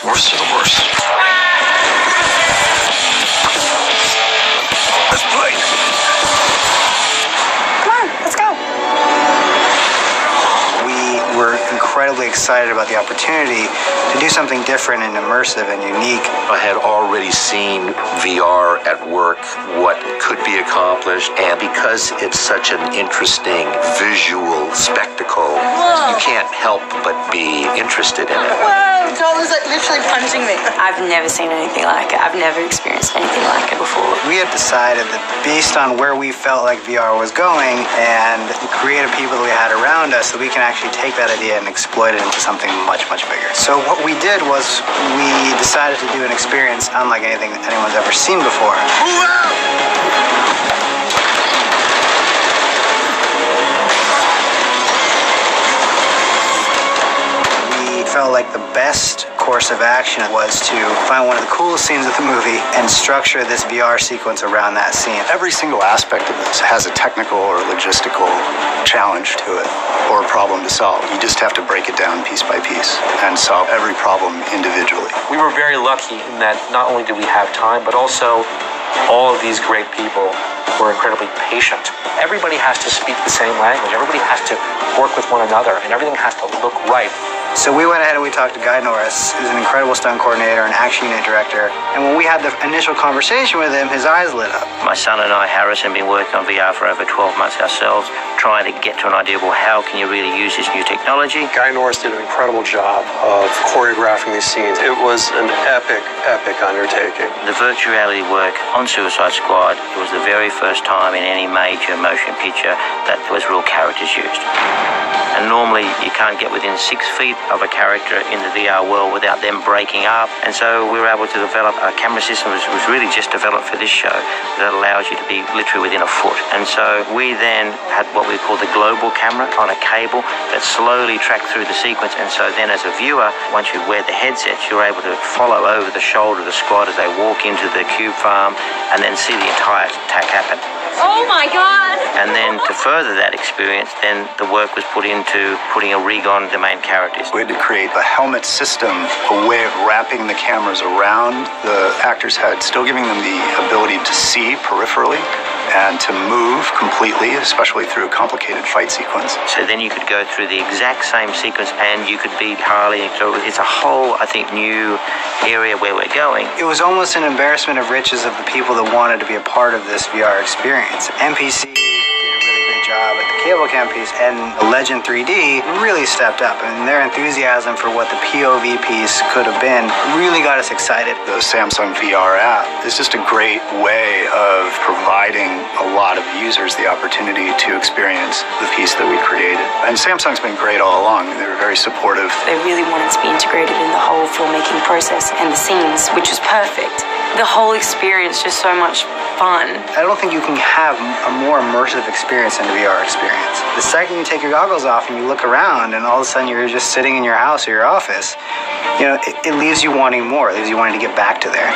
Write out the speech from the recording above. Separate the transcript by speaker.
Speaker 1: Worst of the worst. Let's play.
Speaker 2: Come on, let's go. We were incredibly excited about the opportunity to do something different and immersive and unique.
Speaker 1: I had already seen VR at work, what could be accomplished, and because it's such an interesting visual spectacle, you can't help but be interested in it.
Speaker 3: Wow, Joel is like literally punching me.
Speaker 4: I've never seen anything like it. I've never experienced anything like it before.
Speaker 2: We had decided that based on where we felt like VR was going and the creative people that we had around us, that we can actually take that idea and exploit it into something much, much bigger. So what we did was we decided to do an experience unlike anything that anyone's ever seen before. Felt like the best course of action was to find one of the coolest scenes of the movie and structure this VR sequence around that scene.
Speaker 5: Every single aspect of this has a technical or logistical challenge to it or a problem to solve. You just have to break it down piece by piece and solve every problem individually.
Speaker 6: We were very lucky in that not only did we have time, but also all of these great people were incredibly patient. Everybody has to speak the same language. Everybody has to work with one another, and everything has to look right.
Speaker 2: So we went ahead and we talked to Guy Norris, who's an incredible stunt coordinator and action unit director. And when we had the initial conversation with him, his eyes lit up.
Speaker 7: My son and I, Harris, have been working on VR for over 12 months ourselves, trying to get to an idea of, well, how can you really use this new technology?
Speaker 8: Guy Norris did an incredible job of choreographing these scenes. It was an epic, epic undertaking.
Speaker 7: The virtual reality work on Suicide Squad, it was the very first time in any major motion picture that there was real characters used. And normally you can't get within 6 feet of a character in the VR world without them breaking up. And so we were able to develop a camera system which was really just developed for this show that allows you to be literally within a foot. And so we then had what we call the global camera on a cable that slowly tracked through the sequence. And so then as a viewer, once you wear the headsets, you're able to follow over the shoulder of the squad as they walk into the cube farm and then see the entire attack happen.
Speaker 4: Oh my God!
Speaker 7: And then to further that experience, then the work was put into putting a rig on the main characters.
Speaker 5: We had to create a helmet system, a way of wrapping the cameras around the actors' heads, still giving them the ability to see peripherally and to move completely, especially through a complicated fight sequence.
Speaker 7: So then you could go through the exact same sequence and you could beat Harley. So it's a whole, I think, new area where we're going.
Speaker 2: It was almost an embarrassment of riches of the people that wanted to be a part of this VR experience. NPC did a really great job at the cable cam piece, and Legend 3D really stepped up, and their enthusiasm for what the POV piece could have been really got us excited.
Speaker 5: The Samsung VR app is just a great way of providing a lot of users the opportunity to experience the piece that we created. And Samsung's been great all along. They were very supportive.
Speaker 4: They really wanted to be integrated in the whole filmmaking process and the scenes, which was perfect. The whole experience just so much fun.
Speaker 2: I don't think you can have a more immersive experience than a VR experience. The second you take your goggles off and you look around and all of a sudden you're just sitting in your house or your office, you know, it leaves you wanting more. It leaves you wanting to get back to there.